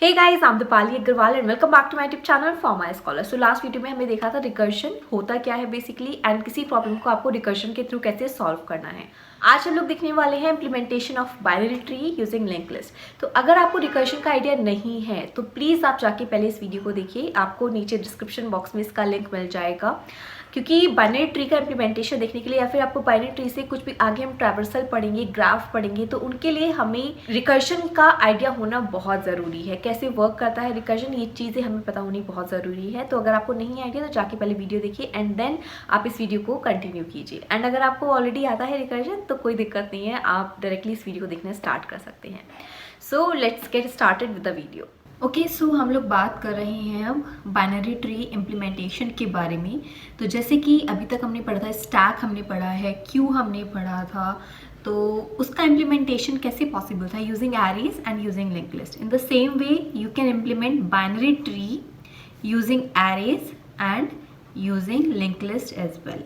Hey guys, I am Deepali Agarwal and welcome back to my YouTube channel for my scholar. So last video में हमने देखा था recursion होता क्या है बेसिकली एंड किसी प्रॉब्लम को आपको रिकर्शन के थ्रू कैसे सॉल्व करना है। आज हम लोग देखने वाले हैं implementation of binary tree using link list. तो अगर आपको रिकर्शन का आइडिया नहीं है तो प्लीज़ आप जाके पहले इस वीडियो को देखिए, आपको नीचे डिस्क्रिप्शन बॉक्स में इसका लिंक मिल जाएगा। क्योंकि बाइनरी ट्री का इम्प्लीमेंटेशन देखने के लिए या फिर आपको बाइनरी ट्री से कुछ भी आगे हम ट्रैवर्सल पढ़ेंगे, ग्राफ पढ़ेंगे, तो उनके लिए हमें रिकर्शन का आइडिया होना बहुत ज़रूरी है। कैसे वर्क करता है रिकर्शन, ये चीज़ें हमें पता होनी बहुत ज़रूरी है। तो अगर आपको नहीं आइडिया तो जाके पहले वीडियो देखिए एंड देन आप इस वीडियो को कंटिन्यू कीजिए। एंड अगर आपको ऑलरेडी आता है रिकर्शन तो कोई दिक्कत नहीं है, आप डायरेक्टली इस वीडियो को देखना स्टार्ट कर सकते हैं। So let's get started with the video. Okay, so हम लोग बात कर रहे हैं अब बाइनरी ट्री इम्प्लीमेंटेशन के बारे में। तो जैसे कि अभी तक हमने पढ़ा था स्टैक, हमने पढ़ा है क्यू, हमने पढ़ा था, तो उसका इम्प्लीमेंटेशन कैसे पॉसिबल था using arrays and using link list. In the same way you can implement binary tree using arrays and using link list as well.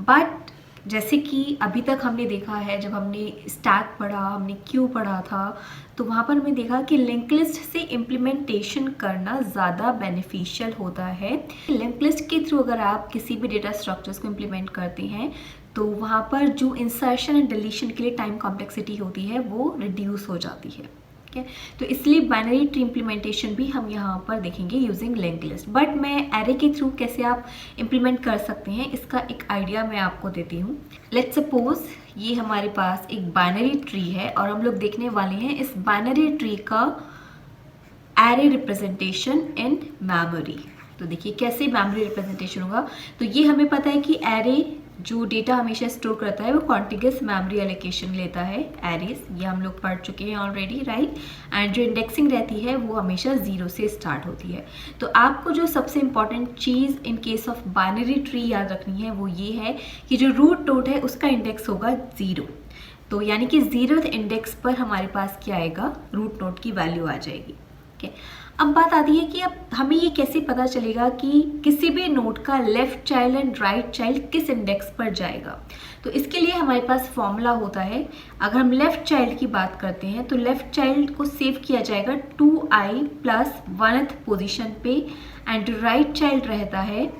But जैसे कि अभी तक हमने देखा है, जब हमने स्टैक पढ़ा, हमने क्यू पढ़ा था, तो वहाँ पर हमने देखा कि लिंक लिस्ट से इम्प्लीमेंटेशन करना ज़्यादा बेनिफिशियल होता है। लिंक लिस्ट के थ्रू अगर आप किसी भी डेटा स्ट्रक्चर्स को इम्प्लीमेंट करते हैं तो वहाँ पर जो इंसर्शन एंड डिलीशन के लिए टाइम कॉम्प्लेक्सिटी होती है वो रिड्यूस हो जाती है। ठीक है, तो इसलिए बाइनरी ट्री इम्प्लीमेंटेशन भी हम यहाँ पर देखेंगे यूजिंग लिंक लिस्ट। बट मैं एरे के थ्रू कैसे आप इम्प्लीमेंट कर सकते हैं इसका एक आइडिया मैं आपको देती हूँ। लेट्स सपोज ये हमारे पास एक बाइनरी ट्री है और हम लोग देखने वाले हैं इस बाइनरी ट्री का एरे रिप्रेजेंटेशन इन मेमोरी। तो देखिए कैसे मेमोरी रिप्रेजेंटेशन होगा। तो ये हमें पता है कि एरे जो डेटा हमेशा स्टोर करता है वो कॉन्टिगस मेमोरी एलोकेशन लेता है, एरेज, ये हम लोग पढ़ चुके हैं ऑलरेडी, राइट। एंड जो इंडेक्सिंग रहती है वो हमेशा 0 से स्टार्ट होती है। तो आपको जो सबसे important cheese in case of binary tree याद रखनी है वो ये है कि जो रूट नोड है उसका इंडेक्स होगा 0। तो यानी कि 0th इंडेक्स पर हमारे पास क्या आएगा, रूट नोड की वैल्यू आ जाएगी। ठीक है, अब बात आती है कि अब हमें ये कैसे पता चलेगा कि किसी भी नोड का left child and right child किस इंडेक्स पर जाएगा। तो इसके लिए हमारे पास फॉर्मूला होता है। अगर हम लेफ्ट चाइल्ड की बात करते हैं तो लेफ्ट चाइल्ड को सेव किया जाएगा 2i प्लस 1th पोजीशन पे, एंड जो राइट चाइल्ड रहता है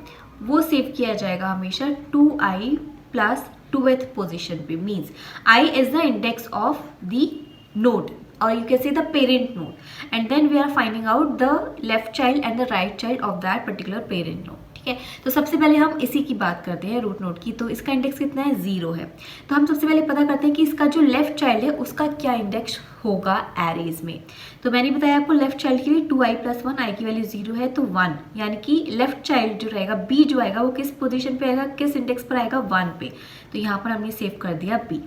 वो सेव किया जाएगा हमेशा 2i प्लस 2th पोजीशन पे। Means i is the index of the node, or you can say the parent node, and then we are finding out the left child and the right child of that particular parent node। ठीक है, तो सबसे पहले हम इसी की बात करते हैं रूट नोड की। तो इसका इंडेक्स कितना है, 0 है। तो हम सबसे पहले पता करते हैं कि इसका जो लेफ्ट चाइल्ड है उसका क्या इंडेक्स होगा एरेज में। तो मैंने बताया आपको लेफ्ट चाइल्ड के लिए 2i प्लस 1, i की वैल्यू 0 है तो 1, यानी कि लेफ्ट चाइल्ड जो रहेगा b जो आएगा वो किस पोजिशन पे आएगा, किस इंडेक्स पर आएगा, 1 पे। तो यहाँ पर हमने सेव कर दिया b।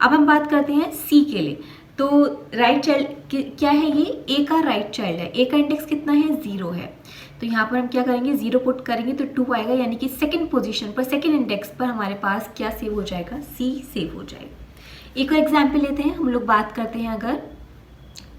अब हम बात करते हैं c के लिए। तो राइट चाइल्ड क्या है, ये a का राइट चाइल्ड है, a का इंडेक्स कितना है, 0 है। तो यहाँ पर हम क्या करेंगे, 0 पुट करेंगे तो 2 आएगा, यानी कि सेकंड पोजीशन पर, सेकंड इंडेक्स पर हमारे पास क्या सेव हो जाएगा, c सेव हो जाएगा। एक और एग्जाम्पल लेते हैं, हम लोग बात करते हैं अगर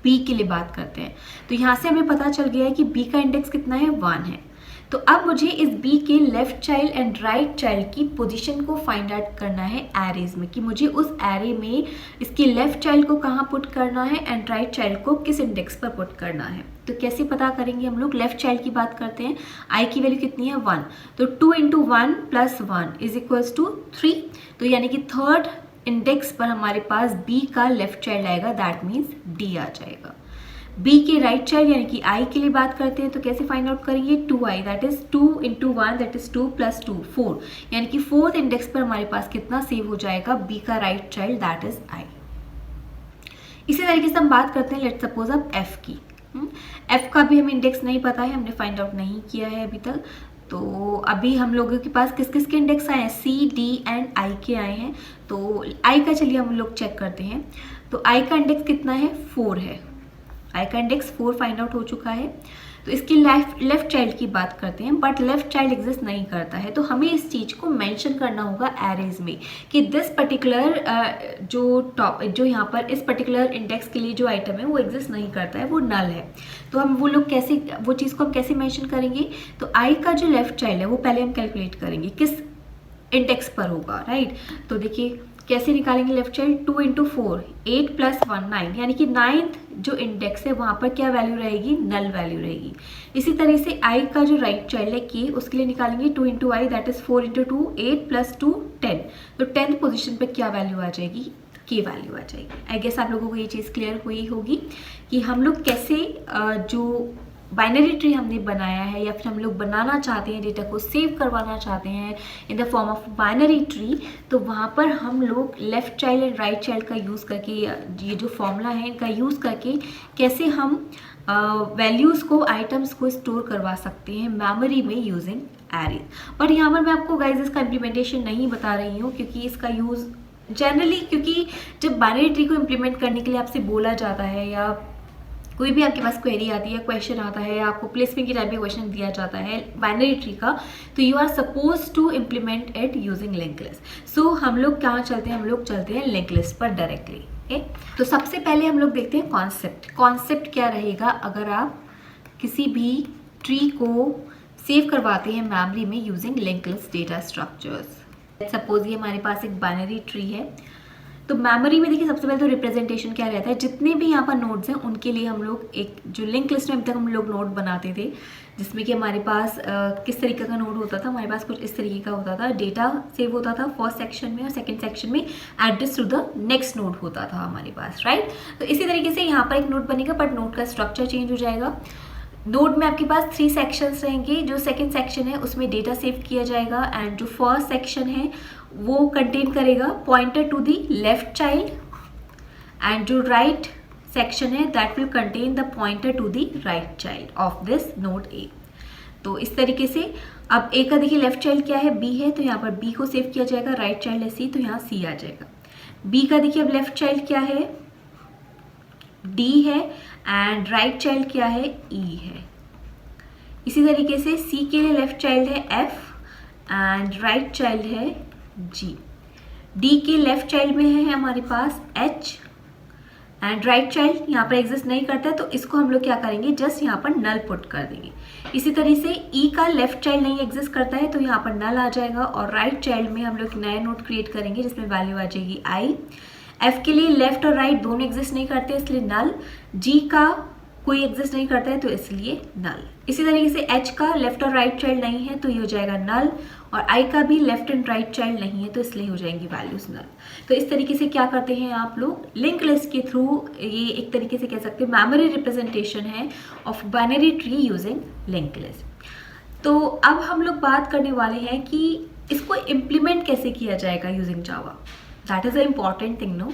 b के लिए बात करते हैं। तो यहाँ से हमें पता चल गया है कि b का इंडेक्स कितना है, 1 है। तो अब मुझे इस b के left child and right child की पोजीशन को फाइंड आउट करना है एरेज में, कि मुझे उस एरे में इसके लेफ्ट चाइल्ड को कहाँ पुट करना है एंड राइट चाइल्ड को किस इंडेक्स पर पुट करना है। तो कैसे पता करेंगे हम लोग, लेफ्ट चाइल्ड की बात करते हैं, i की वैल्यू कितनी है, 1। तो 2 × 1 + 1 इज इक्वल्स टू 3। तो यानी कि थर्ड इंडेक्स पर हमारे पास b का लेफ्ट चाइल्ड आएगा, दैट मीन्स d आ जाएगा। b के राइट चाइल्ड यानी कि i के लिए बात करते हैं तो कैसे फाइंड आउट करेंगे, 2i, that is 2 × 1 that is 2 + 2 4, यानी कि फोर्थ इंडेक्स पर हमारे पास कितना सेव हो जाएगा, b का right child that is i। इसी तरीके से हम बात करते हैं लेट्स सपोज अब f की। f का भी हमें इंडेक्स नहीं पता है, हमने फाइंड आउट नहीं किया है अभी तक। तो अभी हम लोगों के पास किस किस के इंडेक्स आए हैं, c, d एंड i के आए हैं। तो i का चलिए हम लोग चेक करते हैं। तो i का इंडेक्स कितना है, 4 है, i का इंडेक्स 4 फाइंड आउट हो चुका है। तो इसकी लेफ्ट चाइल्ड की बात करते हैं, बट लेफ्ट चाइल्ड एग्जिस्ट नहीं करता है। तो हमें इस चीज़ को मेंशन करना होगा एरेज में कि दिस पर्टिकुलर जो यहाँ पर इस पर्टिकुलर इंडेक्स के लिए जो आइटम है वो एग्जिस्ट नहीं करता है, वो नल है। तो हम वो चीज़ को हम कैसे मेंशन करेंगे। तो i का जो लेफ्ट चाइल्ड है वो पहले हम कैलकुलेट करेंगे किस इंडेक्स पर होगा, राइट। तो देखिए कैसे निकालेंगे लेफ्ट चाइल्ड? 2 इंटू 4, 8 प्लस 1 9, यानी कि 9th जो इंडेक्स है वहाँ पर क्या वैल्यू रहेगी? नल वैल्यू रहेगी। इसी तरह से आई का जो राइट चाइल्ड है के, उसके लिए निकालेंगे 2 into I, that is 4 into 2, 8 plus 2 10। तो 10th पोजिशन पर क्या वैल्यू आ जाएगी? के वैल्यू आ जाएगी। आई गेस आप लोगों को ये चीज़ क्लियर हुई होगी कि हम लोग कैसे जो बाइनरी ट्री हमने बनाया है या फिर हम लोग बनाना चाहते हैं, डेटा को सेव करवाना चाहते हैं in the form of binary tree, तो वहाँ पर हम लोग left child and right child का यूज़ करके, ये जो फॉर्मूला है इनका यूज़ करके कैसे हम वैल्यूज़ को, आइटम्स को स्टोर करवा सकते हैं मेमोरी में यूजिंग एरेज। बट यहाँ पर मैं आपको गाइज इसका इम्प्लीमेंटेशन नहीं बता रही हूँ, क्योंकि इसका यूज़ जनरली, क्योंकि जब बाइनरी ट्री को इम्प्लीमेंट करने के लिए आपसे बोला जाता है या कोई भी आपके पास क्वेरी आती है, क्वेश्चन आता है, आपको प्लेसमेंट के टाइप में क्वेश्चन दिया जाता है बाइनरी ट्री का, तो you are suppose to implement it using link list. So हम लोग कहाँ चलते हैं? हम लोग चलते हैं लिंक लिस्ट पर डायरेक्टली। ओके, तो सबसे पहले हम लोग देखते हैं कॉन्सेप्ट। कॉन्सेप्ट क्या रहेगा अगर आप किसी भी ट्री को सेव करवाते हैं मेमोरी में using link list data structures. Suppose ये हमारे पास एक बाइनरी ट्री है, तो मेमोरी में देखिए सबसे पहले तो रिप्रेजेंटेशन क्या रहता है, जितने भी यहाँ पर नोड्स हैं उनके लिए हम लोग एक जो लिंक लिस्ट में अभी तक हम लोग नोड बनाते थे, जिसमें कि हमारे पास किस तरीके का नोड होता था? हमारे पास कुछ इस तरीके का होता था। डेटा सेव होता था फर्स्ट सेक्शन में और सेकंड सेक्शन में address to the next node होता था हमारे पास, राइट। तो इसी तरीके से यहाँ पर एक नोड बनेगा, बट नोड का स्ट्रक्चर चेंज हो जाएगा। नोड में आपके पास 3 सेक्शंस रहेंगे। जो सेकंड सेक्शन है उसमें डेटा सेव किया जाएगा, एंड जो फर्स्ट सेक्शन है वो कंटेन करेगा pointer to the left child, and जो राइट सेक्शन है that will contain the pointer to the right child of this node A. तो इस तरीके से अब ए का देखिए लेफ्ट चाइल्ड क्या है? बी है, तो यहाँ पर बी को सेव किया जाएगा। राइट चाइल्ड है सी, तो यहाँ सी आ जाएगा। बी का देखिए अब लेफ्ट चाइल्ड क्या है? डी है, एंड राइट चाइल्ड क्या है? ई है। इसी तरीके से सी के लिए लेफ्ट चाइल्ड है एफ, एंड राइट चाइल्ड है जी। डी के लेफ्ट चाइल्ड में है हमारे पास एच, एंड राइट चाइल्ड यहाँ पर एग्जिस्ट नहीं करता है, तो इसको हम लोग क्या करेंगे? जस्ट यहाँ पर नल पुट कर देंगे। इसी तरह से ई का लेफ्ट चाइल्ड नहीं एग्जिस्ट करता है, तो यहाँ पर नल आ जाएगा, और राइट चाइल्ड में हम लोग नया नोड क्रिएट करेंगे जिसमें वैल्यू आ जाएगी आई। एफ के लिए लेफ्ट और राइट दोनों एग्जिस्ट नहीं करते इसलिए नल। जी का कोई एग्जिस्ट नहीं करता है तो इसलिए नल। इसी तरीके से एच का लेफ्ट और राइट चाइल्ड नहीं है तो ये हो जाएगा नल, और आई का भी लेफ्ट एंड राइट चाइल्ड नहीं है तो इसलिए हो जाएंगी वैल्यूज नल। तो इस तरीके से क्या करते हैं आप लोग लिंक लिस्ट के थ्रू, ये एक तरीके से कह सकते हैं मेमोरी रिप्रेजेंटेशन है of binary tree using link list. तो अब हम लोग बात करने वाले हैं कि इसको इम्प्लीमेंट कैसे किया जाएगा using Java. That is a important thing, no,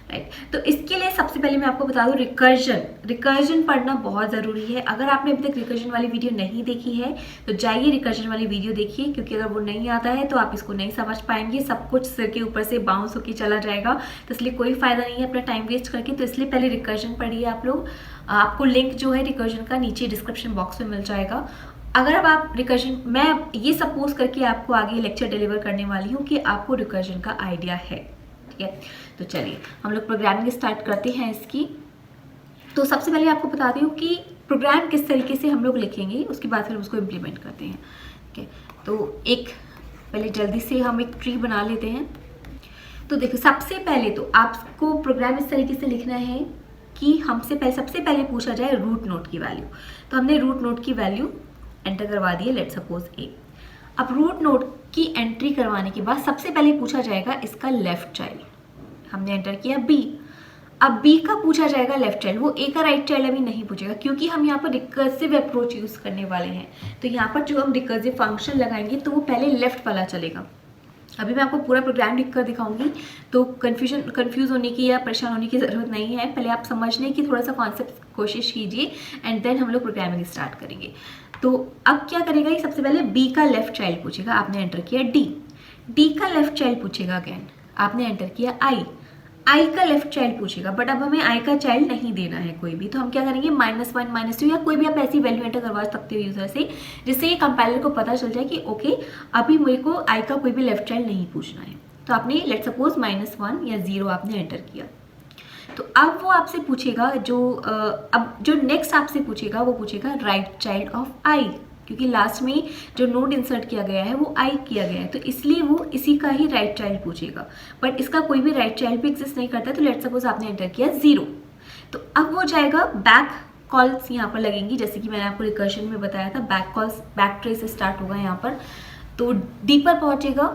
right. तो इसके लिए सबसे पहले मैं आपको बता दूं रिकर्जन पढ़ना बहुत ज़रूरी है। अगर आपने अभी तक रिकर्जन वाली वीडियो नहीं देखी है तो जाइए रिकर्जन वाली वीडियो देखिए, क्योंकि अगर वो नहीं आता है तो आप इसको नहीं समझ पाएंगे, सब कुछ सिर के ऊपर से बाउंस होकर चला जाएगा, तो इसलिए कोई फ़ायदा नहीं है अपना टाइम वेस्ट करके। तो इसलिए पहले रिकर्जन पढ़िए आप लोग। आपको लिंक जो है रिकर्जन का नीचे डिस्क्रिप्शन बॉक्स में मिल जाएगा। अगर अब आप रिकर्जन, मैं ये सपोज करके आपको आगे लेक्चर डिलीवर करने वाली हूँ कि आपको रिकर्जन का आइडिया है, ठीक है। तो चलिए हम लोग प्रोग्रामिंग स्टार्ट करते हैं इसकी। तो सबसे पहले आपको बताती हूँ कि प्रोग्राम किस तरीके से हम लोग लिखेंगे, उसके बाद फिर उसको इम्प्लीमेंट करते हैं, ठीक है। तो एक पहले जल्दी से हम एक ट्री बना लेते हैं। तो देखो सबसे पहले तो आपको प्रोग्राम इस तरीके से लिखना है कि हमसे पहले सबसे पहले पूछा जाए रूट नोड की वैल्यू। तो हमने रूट नोड की वैल्यू एंटर करवा दी है, लेट्स सपोज ए। अब रूट नोड की एंट्री करवाने के बाद सबसे पहले पूछा जाएगा इसका लेफ्ट चाइल्ड, हमने एंटर किया बी। अब बी का पूछा जाएगा लेफ्ट चाइल्ड, वो ए का राइट चाइल्ड अभी नहीं पूछेगा क्योंकि हम यहाँ पर रिकर्सिव अप्रोच यूज करने वाले हैं। तो यहाँ पर जो हम रिकर्सिव फंक्शन लगाएंगे तो वो पहले लेफ्ट वाला चलेगा। अभी मैं आपको पूरा प्रोग्राम लिख कर दिखाऊंगी, तो कंफ्यूज होने की या परेशान होने की ज़रूरत नहीं है। पहले आप समझने की थोड़ा सा कॉन्सेप्ट कोशिश कीजिए, एंड देन हम लोग प्रोग्रामिंग स्टार्ट करेंगे। तो अब क्या करेगा ये, सबसे पहले बी का लेफ्ट चाइल्ड पूछेगा, आपने एंटर किया डी। डी का लेफ्ट चाइल्ड पूछेगा अगेन, आपने एंटर किया आई। आई का लेफ्ट चाइल्ड पूछेगा, बट अब हमें आई का चाइल्ड नहीं देना है कोई भी, तो हम क्या करेंगे -1 -2 या कोई भी आप ऐसी वैल्यू एंटर करवा सकते हो यूजर से, जिससे ये कंपाइलर को पता चल जाए कि ओके अभी मेरे को आई का कोई भी लेफ्ट चाइल्ड नहीं पूछना है। तो आपने लेट्स सपोज -1 या 0 आपने एंटर किया। तो अब वो आपसे पूछेगा अब जो नेक्स्ट आपसे पूछेगा वो पूछेगा राइट चाइल्ड ऑफ आई। क्योंकि लास्ट में जो नोड इंसर्ट किया गया है वो आई किया गया है, तो इसलिए वो इसी का ही राइट चाइल्ड पूछेगा। बट इसका कोई भी राइट चाइल्ड भी एग्जिस्ट नहीं करता, तो लेट्स सपोज आपने एंटर किया 0, तो अब वो जाएगा बैक कॉल्स यहाँ पर लगेंगी, जैसे कि मैंने आपको रिकर्शन में बताया था, बैक कॉल्स बैक ट्रेस से स्टार्ट होगा यहाँ पर, तो डी पर पहुंचेगा।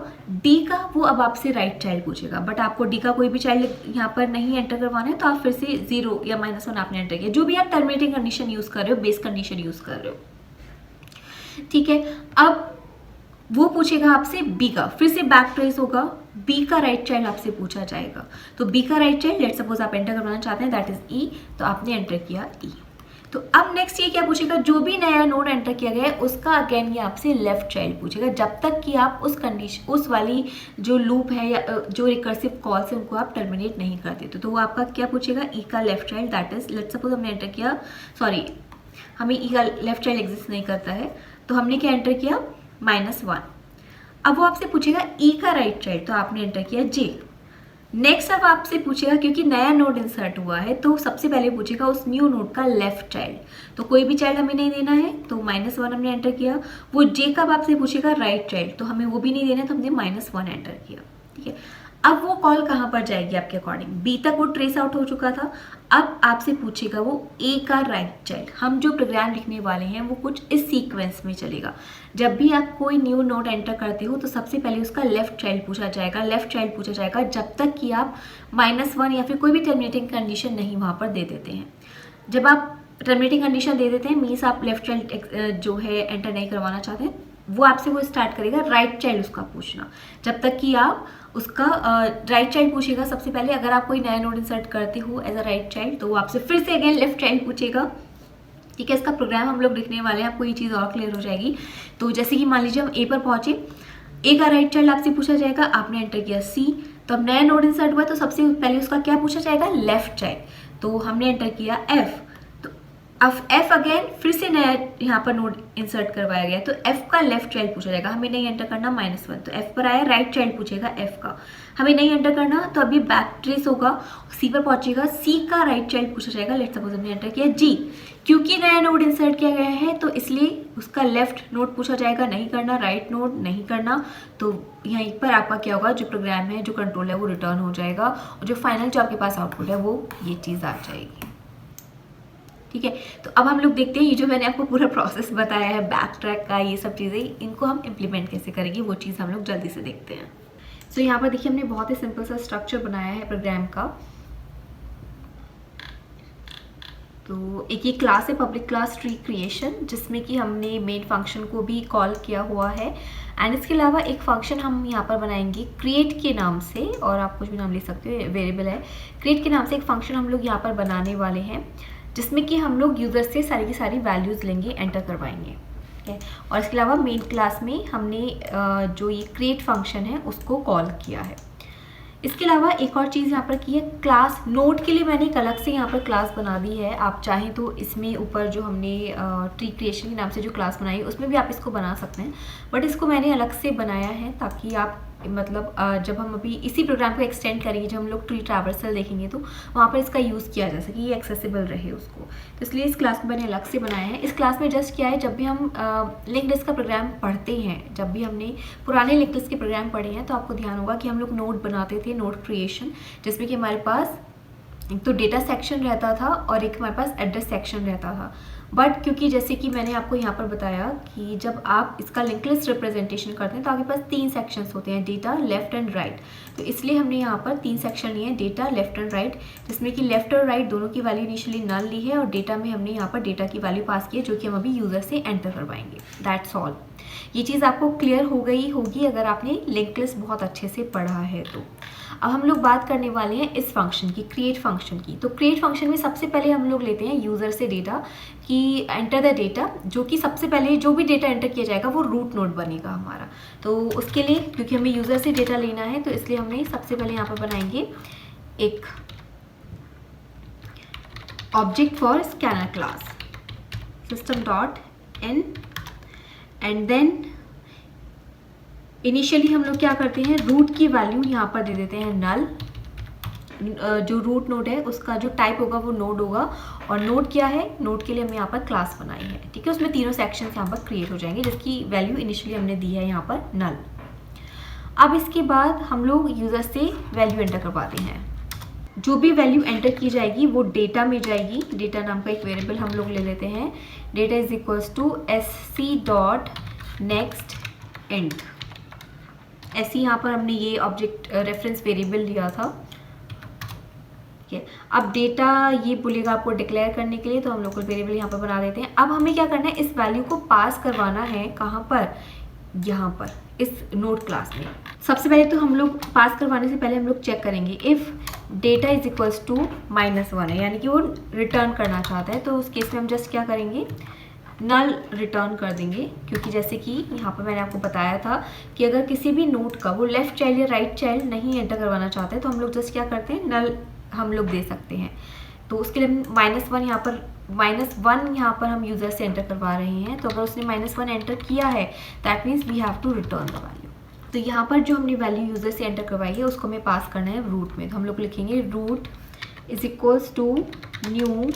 डी का वो अब आपसे राइट चाइल्ड पूछेगा, बट आपको डी का कोई भी चाइल्ड यहाँ पर नहीं एंटर करवाना है, तो आप फिर से 0 या -1 आपने एंटर किया, जो भी आप टर्मिनेटिंग कंडीशन यूज कर रहे हो, बेस कंडीशन यूज कर रहे हो, ठीक है। अब वो पूछेगा आपसे बी का, फिर से बैक ट्रेस होगा, बी का राइट चाइल्ड आपसे पूछा जाएगा, तो बी का राइट चाइल्ड लेट सपोज आप एंटर करवाना चाहते हैं, दैट इज ई, तो आपने एंटर किया ई। तो अब नेक्स्ट ये क्या पूछेगा, जो भी नया नोड एंटर किया गया है उसका अगेन ये आपसे लेफ्ट चाइल्ड पूछेगा, जब तक कि आप उस कंडीशन, उस वाली जो लूप है या जो रिकर्सिव कॉल्स है उनको आप टर्मिनेट नहीं करते, तो वो आपका क्या पूछेगा, ई का left child, that is let suppose हमने एंटर किया, सॉरी हमें ई का लेफ्ट चाइल्ड एग्जिस्ट नहीं करता है, तो हमने क्या एंटर किया -1। अब वो आपसे पूछेगा ई का राइट चाइल्ड, तो आपने एंटर किया जे। नेक्स्ट अब आपसे पूछेगा, क्योंकि नया नोड इंसर्ट हुआ है तो सबसे पहले पूछेगा उस न्यू नोड का लेफ्ट चाइल्ड, तो कोई भी चाइल्ड हमें नहीं देना है, तो -1 हमने एंटर किया। वो जे का आपसे पूछेगा राइट चाइल्ड, तो हमें वो भी नहीं देना है, तो हमने -1 एंटर किया, ठीक है। अब वो कॉल कहाँ पर जाएगी आपके अकॉर्डिंग, बी तक वो ट्रेस आउट हो चुका था, अब आपसे पूछेगा वो ए का राइट चाइल्ड। हम जो प्रोग्राम लिखने वाले हैं वो कुछ इस सीक्वेंस में चलेगा, जब भी आप कोई न्यू नोड एंटर करते हो तो सबसे पहले उसका लेफ्ट चाइल्ड पूछा जाएगा, लेफ्ट चाइल्ड पूछा जाएगा जब तक कि आप -1 या फिर कोई भी टर्मिनेटिंग कंडीशन नहीं वहाँ पर दे देते हैं। जब आप टर्मिनेटिंग कंडीशन दे देते हैं मीन्स आप लेफ्ट चाइल्ड जो है एंटर नहीं करवाना चाहते हैं, वो आपसे वो स्टार्ट करेगा राइट चाइल्ड उसका पूछना, जब तक कि आप उसका राइट चाइल्ड पूछेगा सबसे पहले। अगर आप कोई नया नोड इंसर्ट करते हो एज अ राइट चाइल्ड, तो वो आपसे फिर से अगेन लेफ्ट चाइल्ड पूछेगा, ठीक है। इसका प्रोग्राम हम लोग लिखने वाले हैं, आपको ये चीज़ और क्लियर हो जाएगी। तो जैसे कि मान लीजिए हम ए पर पहुंचे, ए का राइट चाइल्ड आपसे पूछा जाएगा, आपने एंटर किया सी, तो अब नया नोड इंसर्ट हुआ तो सबसे पहले उसका क्या पूछा जाएगा, लेफ्ट चाइल्ड, तो हमने एंटर किया एफ, अब एफ अगेन फिर से नया यहाँ पर नोड इंसर्ट करवाया गया, तो एफ का लेफ्ट चाइल्ड पूछा जाएगा, हमें नहीं एंटर करना -1, तो एफ पर आया राइट चाइल्ड पूछेगा एफ का, हमें नहीं एंटर करना, तो अभी बैक ट्रेस होगा, सी पर पहुंचेगा, सी का राइट चाइल्ड पूछा जाएगा, लेट्स सपोज हमने एंटर किया जी, क्योंकि नया नोड इंसर्ट किया गया है तो इसलिए उसका लेफ्ट नोड पूछा जाएगा, नहीं करना, राइट नोड नहीं करना, तो यहीं पर आपका क्या होगा, जो प्रोग्राम है जो कंट्रोल है वो रिटर्न हो जाएगा, और जो फाइनल जो आपके पास आउटपुट है वो ये चीज़ आ जाएगी, ठीक है। तो अब हम लोग देखते हैं ये जो मैंने आपको पूरा प्रोसेस बताया है बैक ट्रैक का, ये सब चीज़ें इनको हम इम्प्लीमेंट कैसे करेंगे वो चीज़ हम लोग जल्दी से देखते हैं। सो यहाँ पर देखिए हमने बहुत ही सिंपल सा स्ट्रक्चर बनाया है प्रोग्राम का। तो एक ये क्लास है पब्लिक क्लास ट्री क्रिएशन, जिसमें कि हमने मेन फंक्शन को भी कॉल किया हुआ है, एंड इसके अलावा एक फंक्शन हम यहाँ पर बनाएंगे क्रिएट के नाम से, और आप कुछ भी नाम लिख सकते हो, वेरिएबल है क्रिएट के नाम से एक फंक्शन हम लोग यहाँ पर बनाने वाले हैं, जिसमें कि हम लोग यूज़र से सारी की सारी वैल्यूज़ लेंगे, एंटर करवाएंगे, ठीक है। और इसके अलावा मेन क्लास में हमने जो ये क्रिएट फंक्शन है उसको कॉल किया है। इसके अलावा एक और चीज़ यहाँ पर की है, क्लास नोड के लिए मैंने एक अलग से यहाँ पर क्लास बना दी है। आप चाहें तो इसमें ऊपर जो हमने ट्री क्रिएशन के नाम से जो क्लास बनाई उसमें भी आप इसको बना सकते हैं, बट इसको मैंने अलग से बनाया है ताकि आप मतलब जब हम अभी इसी प्रोग्राम को एक्सटेंड करेंगे, जब हम लोग ट्री ट्रैवर्सल देखेंगे तो वहाँ पर इसका यूज़ किया जा सके, ये एक्सेसिबल रहे उसको, तो इसलिए इस क्लास को मैंने अलग से बनाया है। इस क्लास में जस्ट क्या है, जब भी हम लिंक लिस्ट का प्रोग्राम पढ़ते हैं, जब भी हमने पुराने लिंक लिस्ट के प्रोग्राम पढ़े हैं तो आपको ध्यान होगा कि हम लोग नोड बनाते थे, नोड क्रिएशन, जिसमें कि हमारे पास एक तो डेटा सेक्शन रहता था और एक हमारे पास एड्रेस सेक्शन रहता था। बट क्योंकि जैसे कि मैंने आपको यहाँ पर बताया कि जब आप इसका लिंक लिस्ट रिप्रेजेंटेशन करते हैं तो आपके पास 3 सेक्शंस होते हैं, डेटा, लेफ्ट एंड राइट, तो इसलिए हमने यहाँ पर 3 सेक्शन लिए हैं, डेटा, लेफ्ट एंड राइट, जिसमें कि लेफ्ट और राइट दोनों की वैल्यू इनिशियली नल ली है, और डेटा में हमने यहाँ पर डेटा की वैल्यू पास की है, जो कि हम अभी यूज़र से एंटर करवाएंगे। That's all. ये चीज़ आपको क्लियर हो गई होगी अगर आपने लिंक लिस्ट बहुत अच्छे से पढ़ा है तो। अब हम लोग बात करने वाले हैं इस फंक्शन की, क्रिएट फंक्शन की। तो क्रिएट फंक्शन में सबसे पहले हम लोग लेते हैं यूज़र से डेटा कि एंटर द डेटा, जो कि सबसे पहले जो भी डेटा एंटर किया जाएगा वो रूट नोड बनेगा हमारा। तो उसके लिए क्योंकि हमें यूज़र से डेटा लेना है तो इसलिए हमने सबसे पहले यहाँ पर बनाएंगे एक object for scanner class, system.in, and then initially हम लोग क्या करते हैं, रूट की वैल्यू यहाँ पर दे देते हैं नल, जो रूट नोड है उसका जो टाइप होगा वो नोड होगा, और नोड क्या है, नोड के लिए हमने यहाँ पर क्लास बनाई है, ठीक है। उसमें तीनों सेक्शंस यहाँ पर क्रिएट हो जाएंगे जिसकी वैल्यू इनिशियली हमने दी है यहाँ पर नल। अब इसके बाद हम लोग यूज़र से वैल्यू एंटर करवाते हैं। जो भी वैल्यू एंटर की जाएगी वो डेटा में जाएगी। डेटा नाम का एक वेरिएबल हम लोग ले लेते हैं। Data is equals to sc dot next int. ऐसे यहाँ पर हमने ये ऑब्जेक्ट रेफरेंस वेरिएबल लिया था, ठीक है। अब डेटा ये बोलेगा आपको डिक्लेयर करने के लिए, तो हम लोकल वेरिएबल यहाँ पर बना देते हैं। अब हमें क्या करना है, इस वैल्यू को पास करवाना है कहाँ पर, यहाँ पर इस नोड क्लास में। सबसे पहले तो हम लोग पास करवाने से पहले हम लोग चेक करेंगे if data is equals to -1 है, यानी कि वो रिटर्न करना चाहता है, तो उस केस में हम जस्ट क्या करेंगे, नल रिटर्न कर देंगे। क्योंकि जैसे कि यहाँ पर मैंने आपको बताया था कि अगर किसी भी नोड का वो लेफ्ट चाइल्ड या राइट चाइल्ड नहीं एंटर करवाना चाहते हैं तो हम लोग जस्ट क्या करते हैं, नल हम लोग दे सकते हैं। तो उसके लिए -1 यहाँ पर -1 यहाँ पर हम यूज़र से एंटर करवा रहे हैं। तो अगर उसने -1 एंटर किया है that means we have to return the value. तो यहाँ पर जो हमने वैल्यू यूज़र से एंटर करवाई है उसको हमें पास करना है रूट में। तो हम लोग लिखेंगे root is equals to new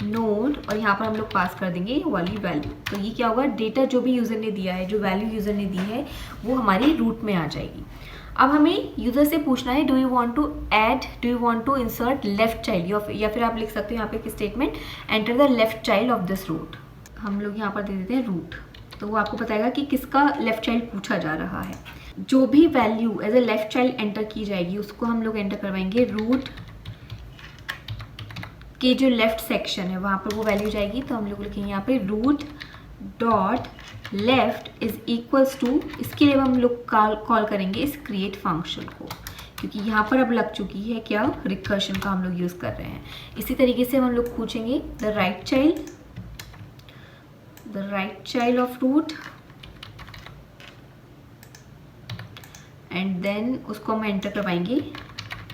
node, और यहाँ पर हम लोग पास कर देंगे वाली वैल्यू। तो ये क्या होगा, डेटा जो भी यूज़र ने दिया है, जो वैल्यू यूज़र ने दी है वो हमारी रूट में आ जाएगी। अब हमें यूज़र से पूछना है do you want to add, do you want to insert left child, या फिर आप लिख सकते हो यहाँ पे एक statement, enter the left child of this root. हम लोग यहाँ पर दे देते हैं रूट, तो वो आपको बताएगा कि किसका लेफ्ट चाइल्ड पूछा जा रहा है। जो भी value as a left child enter की जाएगी उसको हम लोग एंटर करवाएंगे रूट के जो लेफ्ट सेक्शन है वहाँ पर वो वैल्यू जाएगी। तो हम लोग लिखेंगे यहाँ पे root dot left is equals to, इसके लिए हम लोग कॉल करेंगे इस क्रिएट फंक्शन को, क्योंकि यहाँ पर अब लग चुकी है क्या, रिकर्शन का हम लोग यूज़ कर रहे हैं। इसी तरीके से हम लोग पूछेंगे the right child of root, and then उसको हम एंटर करवाएंगे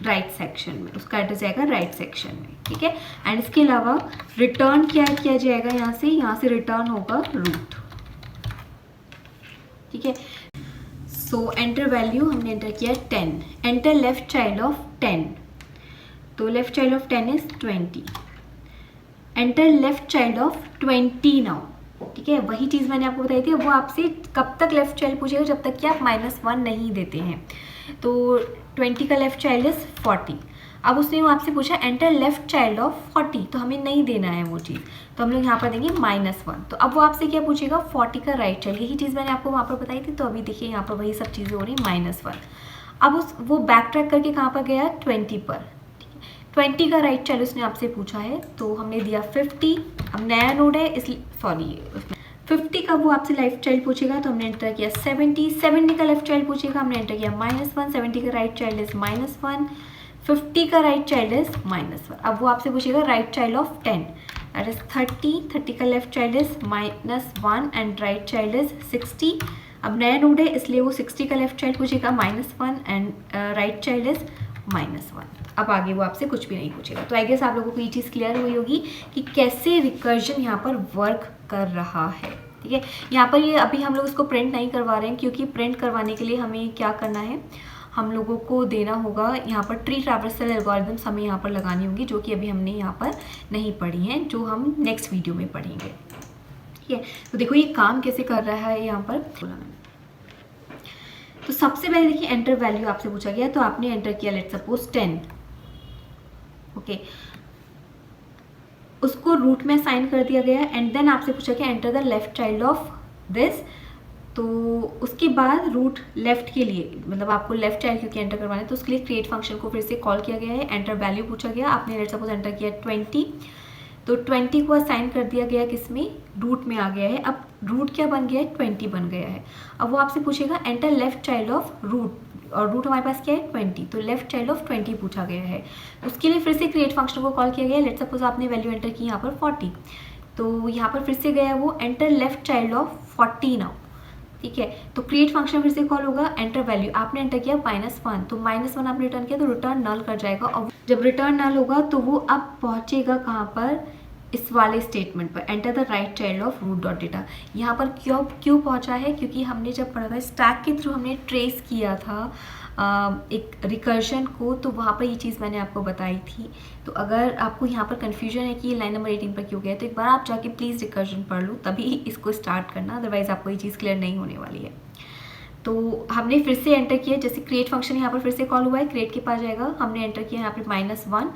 राइट सेक्शन में, उसका एड्रेस जाएगा राइट सेक्शन में, ठीक है। एंड इसके अलावा रिटर्न क्या किया जाएगा, यहाँ से रिटर्न होगा रूट, ठीक है। सो एंटर वैल्यू हमने एंटर किया 10, एंटर लेफ्ट चाइल्ड ऑफ 10, तो left child of 10 is 20, enter left child of 20 now, ठीक है। वही चीज़ मैंने आपको बताई थी। वो आपसे कब तक लेफ्ट चाइल्ड पूछेगा, जब तक कि आप -1 नहीं देते हैं। तो 20 का लेफ्ट चाइल्ड इज 40। अब उसने आपसे पूछा एंटर लेफ्ट चाइल्ड ऑफ 40, तो हमें नहीं देना है वो चीज़, तो हम लोग यहाँ पर देंगे -1। तो अब वो आपसे क्या पूछेगा, 40 का राइट चाइल्ड, यही चीज़ मैंने आपको वहाँ पर बताई थी। तो अभी देखिए यहाँ पर वही सब चीज़ें हो रही, -1। अब वो बैक ट्रैक करके कहाँ पर गया, 20 पर, 20 का राइट चाइल्ड उसने आपसे पूछा है, तो हमने दिया 50। अब नया नोड है इसलिए 50 का वो आपसे लेफ्ट चाइल्ड पूछेगा, तो हमने एंटर किया 70 का लेफ्ट चाइल्ड पूछेगा, हमने एंटर किया -1, 70 का राइट चाइल्ड इज -1, 50 का राइट चाइल्ड इज -1। अब वो आपसे पूछेगा right child of 10, that is 30 का left child is -1 and right child is 60। अब नया नोड है इसलिए वो 60 का लेफ्ट चाइल्ड पूछेगा -1 एंड राइट चाइल्ड इज -1। अब आगे वो आपसे कुछ भी नहीं पूछेगा। तो आई गेस आप लोगों को ये चीज़ क्लियर हुई होगी कि कैसे रिकर्जन यहाँ पर वर्क कर रहा है, ठीक है। यहाँ पर ये अभी हम लोग इसको प्रिंट नहीं करवा रहे हैं, क्योंकि प्रिंट करवाने के लिए हमें क्या करना है, हम लोगों को देना होगा यहाँ पर ट्री ट्रैवर्सल एल्गोरिथम्स हमें यहाँ पर लगानी होगी, जो कि अभी हमने यहाँ पर नहीं पढ़ी हैं, जो हम नेक्स्ट वीडियो में पढ़ेंगे, ठीक है। तो देखो ये काम कैसे कर रहा है यहाँ पर। तो सबसे पहले देखिए एंटर वैल्यू आपसे पूछा गया, तो आपने एंटर किया लेट्स सपोज 10, ओके। उसको रूट में असाइन कर दिया गया एंड देन आपसे पूछा कि enter the left child of this. तो उसके बाद रूट लेफ्ट के लिए, मतलब आपको लेफ्ट चाइल्ड क्योंकि एंटर करवाना है, तो उसके लिए क्रिएट फंक्शन को फिर से कॉल किया गया है। एंटर वैल्यू पूछा गया, आपने लेट्स सपोज एंटर किया 20, तो 20 को असाइन कर दिया गया किसमें, रूट में आ गया है। अब रूट क्या बन गया है, 20 बन गया है। अब वो आपसे पूछेगा enter left child of root, और रूट हमारे पास क्या है 20, तो लेफ्ट चाइल्ड ऑफ 20 पूछा गया है। उसके लिए फिर से क्रिएट फंक्शन को कॉल किया गया है। लेट्स सपोज आपने वैल्यू एंटर की यहाँ पर 40, तो यहाँ पर फिर से गया वो enter left child of 40 now, ठीक है। तो क्रिएट फंक्शन फिर से कॉल होगा, एंटर वैल्यू आपने एंटर किया -1, तो -1 आपने रिटर्न किया, तो रिटर्न नल कर जाएगा। और जब रिटर्न नल होगा तो वो अब पहुँचेगा कहाँ पर, इस वाले स्टेटमेंट पर, enter the right child of root dot data. यहाँ पर क्यों पहुँचा है, क्योंकि हमने जब पढ़ा था स्टैक के थ्रू हमने ट्रेस किया था एक रिकर्शन को, तो वहाँ पर ये चीज़ मैंने आपको बताई थी। तो अगर आपको यहाँ पर कन्फ्यूजन है कि ये लाइन नंबर 18 पर क्यों गया, तो एक बार आप जाके प्लीज़ रिकर्शन पढ़ लो, तभी इसको स्टार्ट करना, अदरवाइज़ आपको ये चीज़ क्लियर नहीं होने वाली है। तो हमने फिर से एंटर किया, जैसे क्रिएट फंक्शन यहाँ पर फिर से कॉल हुआ है, क्रिएट के पास जाएगा, हमने एंटर किया यहाँ पर -1,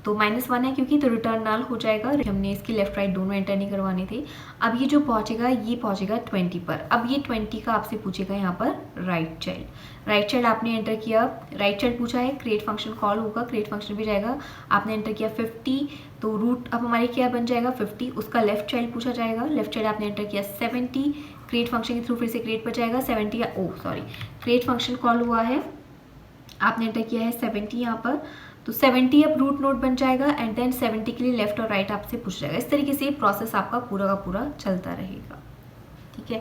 तो -1 है क्योंकि, तो रिटर्न नल हो जाएगा। हमने इसकी लेफ्ट राइट दोनों एंटर नहीं करवाने थे। अब ये जो पहुँचेगा ये पहुँचेगा 20 पर। अब ये 20 का आपसे पूछेगा यहाँ पर राइट चाइल्ड आपने एंटर किया, राइट चाइल्ड पूछा है, क्रिएट फंक्शन कॉल होगा, क्रिएट फंक्शन भी जाएगा, आपने एंटर किया 50, तो रूट अब हमारे क्या बन जाएगा 50, उसका लेफ्ट चाइल्ड पूछा जाएगा, लेफ्ट चाइल्ड आपने एंटर किया 70, क्रिएट फंक्शन के थ्रू फिर से क्रिएट पर जाएगा 70, क्रिएट फंक्शन कॉल हुआ है, आपने एंटर किया है 70 यहाँ पर, तो 70 अब रूट नोड बन जाएगा एंड देन 70 के लिए लेफ्ट और राइट आपसे पूछ जाएगा। इस तरीके से प्रोसेस आपका पूरा का पूरा चलता रहेगा, ठीक है।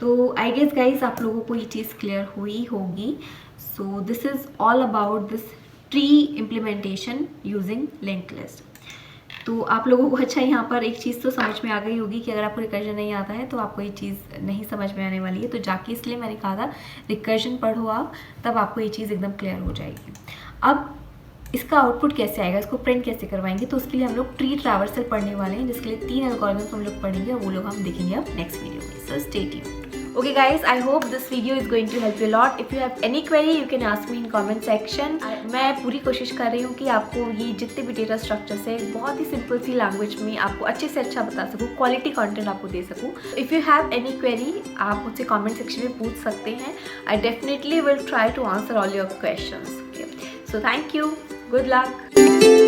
तो आई गेस गाइज आप लोगों को ये चीज़ क्लियर हुई होगी। So this is all about this tree implementation using linked list. तो आप लोगों को अच्छा यहाँ पर एक चीज़ तो समझ में आ गई होगी कि अगर आपको रिकर्जन नहीं आता है तो आपको ये चीज़ नहीं समझ में आने वाली है, तो जाके इसलिए मैंने कहा था रिकर्जन पढ़ो आप, तब आपको ये चीज़ एकदम क्लियर हो जाएगी। अब इसका आउटपुट कैसे आएगा, इसको प्रिंट कैसे करवाएंगे, तो उसके लिए हम लोग ट्री ट्रैवर्सल पढ़ने वाले हैं, जिसके लिए 3 एल्गोरिथम्स हम लोग पढ़ेंगे और वो लोग हम देखेंगे अब नेक्स्ट वीडियो में। So stay tuned. Okay guys, I hope this video is going to help you a lot. If you have any query, you can ask me in comment section. मैं पूरी कोशिश कर रही हूँ कि आपको ये जितने भी डेटा स्ट्रक्चर्स है बहुत ही सिंपल सी लैंग्वेज में आपको अच्छे से अच्छा बता सकूँ, क्वालिटी कंटेंट आपको दे सकूँ। If you have any query, आप मुझसे comment section में पूछ सकते हैं। I definitely will try to answer all your questions. Okay. So thank you. Good luck.